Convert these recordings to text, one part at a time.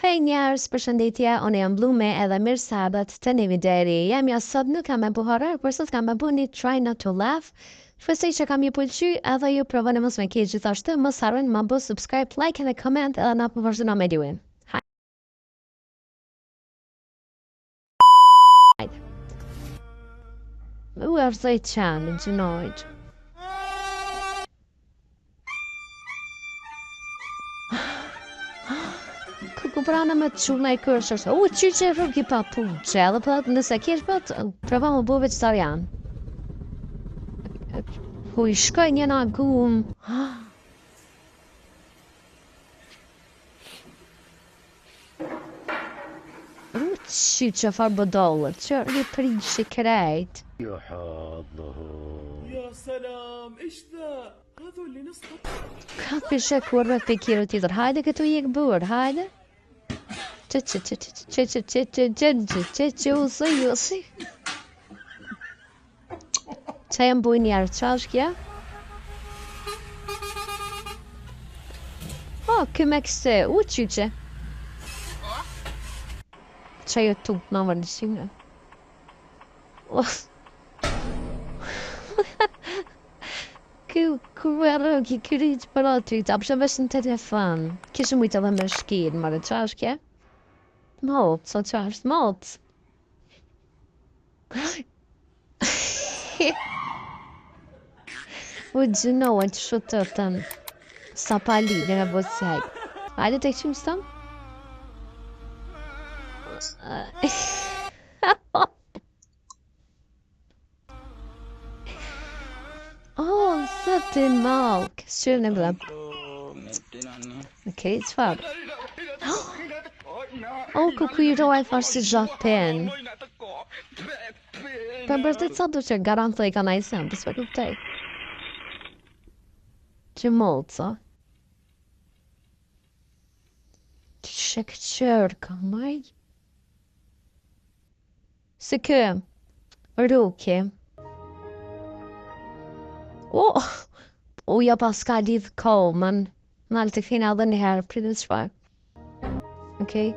Hej njerëz, përshëndetje, unë jam Blume edhe mirë se ardhët të një videri. Jam ja sot nuk kam e bu horror, por sot kam e bu një try not to laugh. Shpresoj që kam ju pëlqy edhe ju provoni mos me keq gjithashtu, mos harroni ma bë subscribe, like edhe comment edhe na po vazhdoni me videon. Hajde. U arsoj qanë, gjinojt. Ku prana me të shumë e kërshës. Qyqe rrugi pa puqe, edhe për nëse kesh për prova më bu vegetarian. Ku i shkoj një në gum. Qyqe farë bëdollët, që rri prishi krejt. يا سلام ايش ذا؟ هذول اللي نسقط Ka pishe kurve të kiro tjetër. Hajde këtu i këbur, hajde. Usi. Qa jam buj njerë, qa është kja? O, këmë e këse, u qyqe. Qa jo tuk në vërnësime. Kërë kërit për atrit, a përshë vesh në telefon. Kishë mujtë edhe me shkid, mërë, qa është kje? Mot, so qa është mot? U gjënohet që shutëtën. Sa pali, dhe nga bëtë sejk. Hajde të këqim së tëmë? Oh, së të malë. Kësë qërë në blab. Okej, që farë? Oh, kukuiroj farë si Japan. Për bërtit sa du që garantoj ka na i sem, për s'pe kuptej. Që mollë, co? Që këqërë ka maj? Se kë, rruki. Ja pas ka lidh komën. Nalë të këthina edhe njëherë, pritë të shpar. Okej?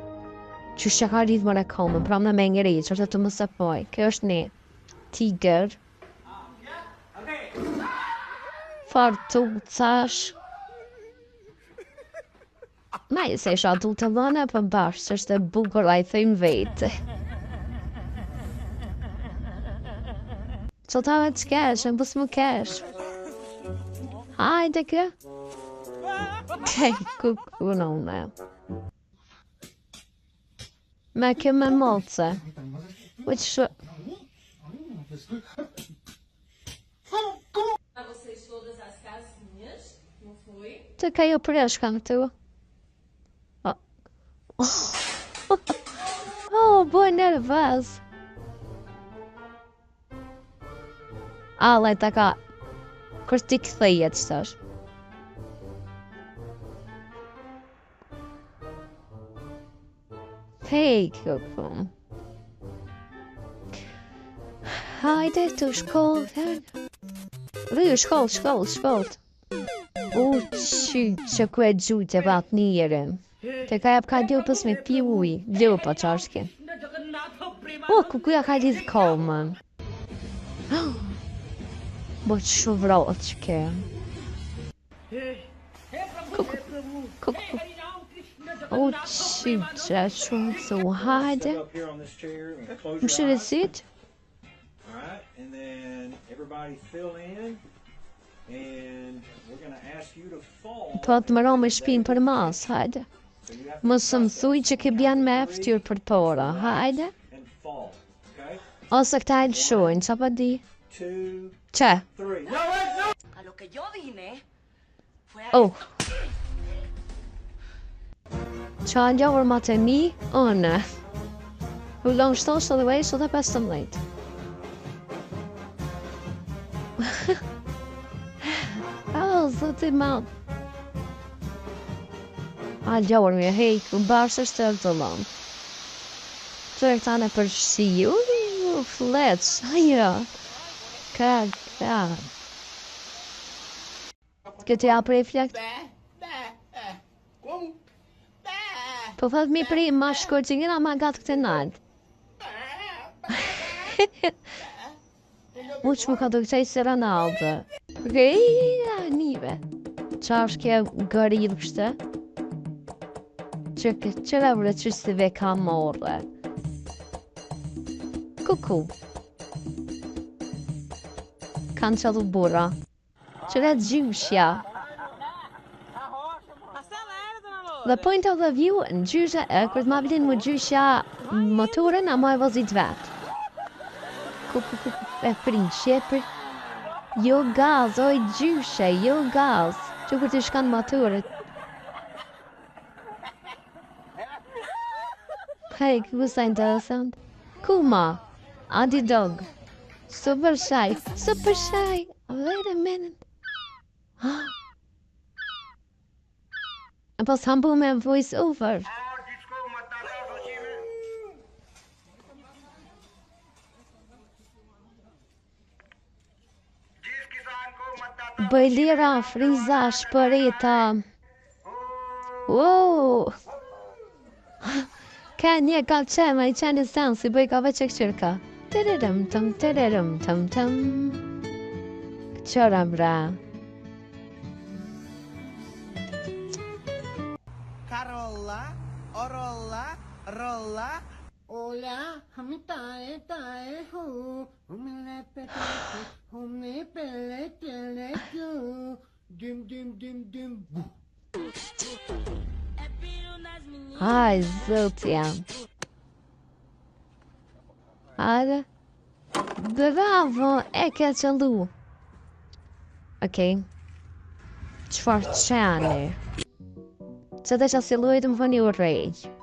Që shë ka lidh më në komën, pra më në me ngëri, që është të më sëpoj. Kjo është një tiger. Fartu, cash. Ma i se isha du të dhënë për bashkë, që është e bukur, a i thëjmë vetë. Që ta vetë kesh, në bësë më kesh. Hajde kë. Kej, kuku në une. Me kë me moce. Uqë shë... Të ka jo preshka në të. Boj nervëz. Lajta ka... Kërë ti këthejet që tash. Hej, kuku. Hajde të shkollë. Rrë, shkollë. Që ku e gjute bat njëre. Të ka jap ka ljupës me pi uj. Ljupa qashke. Kukuja ka lidh komën. Bo që shuvrot që ke. Qyqe, shumë të hajde. Më shërësit? Po të më romë shpinë për mas, hajde. Mësë më thuj që ke bjanë me eftyrë për pora, hajde. Ose këta e lëshojnë, qa pa di? Që? Qa njohër ma të mi, une. Hullon shtosh edhe vejsh edhe 15. Zëti madhë. Gjohër me hejkë, bashkë është të rëtëllon. Të e këta në përshqi, fletës, ajo. Ka. Këtë ja prej flekt? Po thot mi pri ma shkurt që njëra ma gatë këtë nalë. Muq më ka të këqaj se Ronaldo. Reja nive. Qa është kje gëril kështë? Qëra vërëqysive ka morë. Kuku. Kanë qëllu bura. Qëra gjyshja. The point of the view në gjysha e kërët ma vlin më gjyshja motorin a ma e vëzit vetë. Kuku e prinshe për jo gaz, oj gjyshe, jo gaz. Që kur të shkan motorit. Hey, kësa interesant. Kuma, Adi Dog. Super shy, super shy. Wait a minute. Pas hambu me voice over. Bëjlira, friza, shpërita. Wow. Ka një ka qema i qenë sen si bëj ka veç e këshirka. Tërërëm tëm. Qëra bra. Carola, Orola, Rola. Hola, hamitae tae hu. Humile petete, humne pele tele tu. Dim. Ai, zotja. Hajde. Bravo, e ke qëllu. Okej. Qfar qani? Që të që si lujtë më fëni u rejgjë.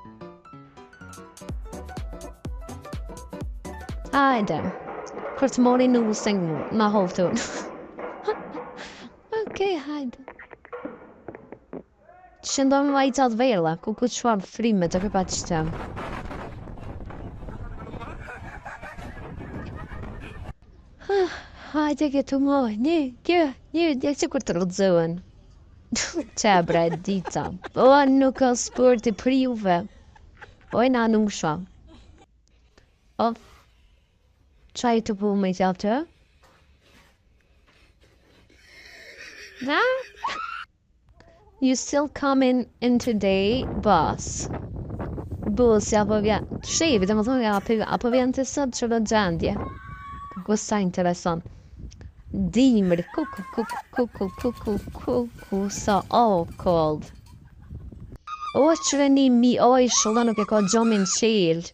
Hajde. Kër të mori në using mu, na hoftun. Okej, hajde. Shëndomi ma i qatë vejla, ku qfar frime të kërpa qëtëm. Hajde këtu moj, një që kur të rëdzohen. Qa bre, dita. O, nuk ka sport i priuve. Oj, na nuk shua. O, qa i të pu me qatë të? Na? You still coming in today, boss? Boss, apo vjen... Shevi, dhe më thonë, apo vjen të sëtë që do gjendje. Gusta interesant. Dimër, kuku, sa cold. O, qërëni mi, oj, shulla nuk e ka gjomin qilë.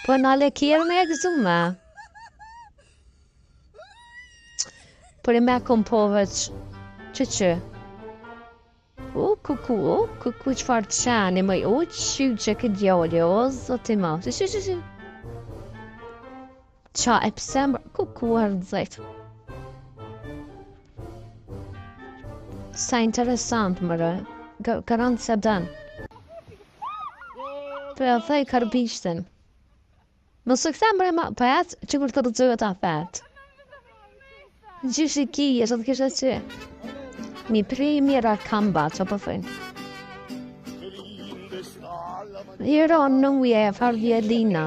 Po në le kjerë me e gëzume. Por e me kom poveq. Që? O, kuku, qfar të qani, mëj, o, që këtë djolje, o, zoti ma. Që. Qa e pëse më, kuku rëdzajt. Sa interesant, mërë. Garant se dan. Për e thej karbishtin. Më së këthe mërë ma, për atë që kur të rëdzojët a fetë. Gjyshi ki, e që të kishe që. Mi pri mira kamba, që po thëjnë. Jero në uje, farë vjelina.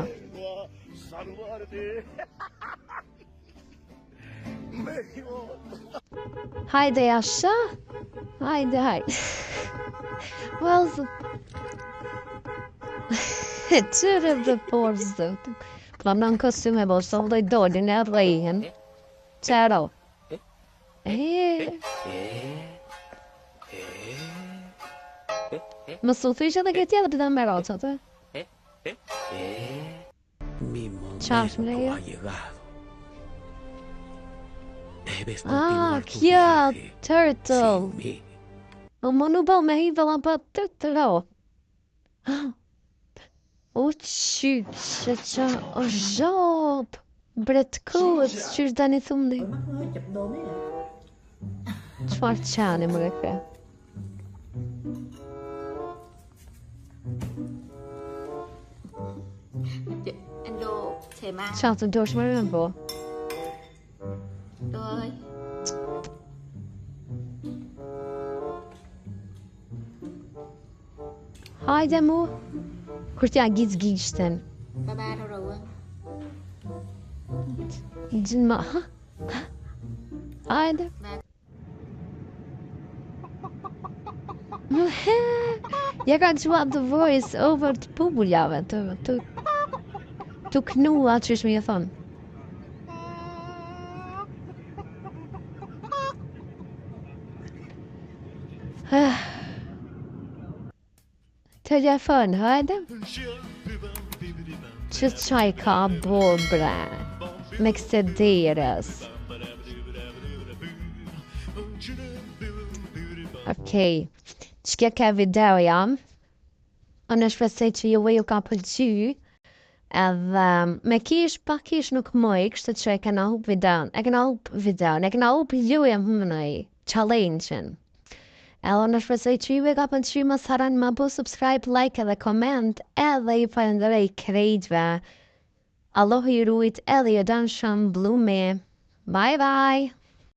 Hajde jasha? Hajde. Well, qërë dhe forës dhe. Plam në në kostyme, bo, së vëlloj dolin e rejhen. Qero. Më suthi që dhe këtë tjetër të me roqët, Qash më rejo? Kja, turtle. Më në bëll me hi vëllam për turtle. O, qyq, që o zhop. Bret kut, qysh da një thumë dhe. Qfar qani më rekre? Anh Đô thèm ăn Chào tụi tôi mới làm bộ. Đô ơi Hajde mu. Kur t'ja gishten. Ba ba thôi rồi. Gjin ma. Hajde. Jag kan tro the voice over të popullave të knua që është me je thonë. Telefon, hajde. Që qaj ka bo bre me këse deres. Okej. Që ka video jam. Unë shpresoj që ju ka pëlqy. Edhe me kish pa kish nuk mëj, kështë që e kena hup videon. E kena hup ju e mënoj challenge-in. Edhe unë shpresoj që ju e ka pëlqy, mos haran ma bu subscribe, like edhe comment, edhe ju falenderoj krejtve. Allahu ju rujt edhe ju dan shumë blume. Bye bye!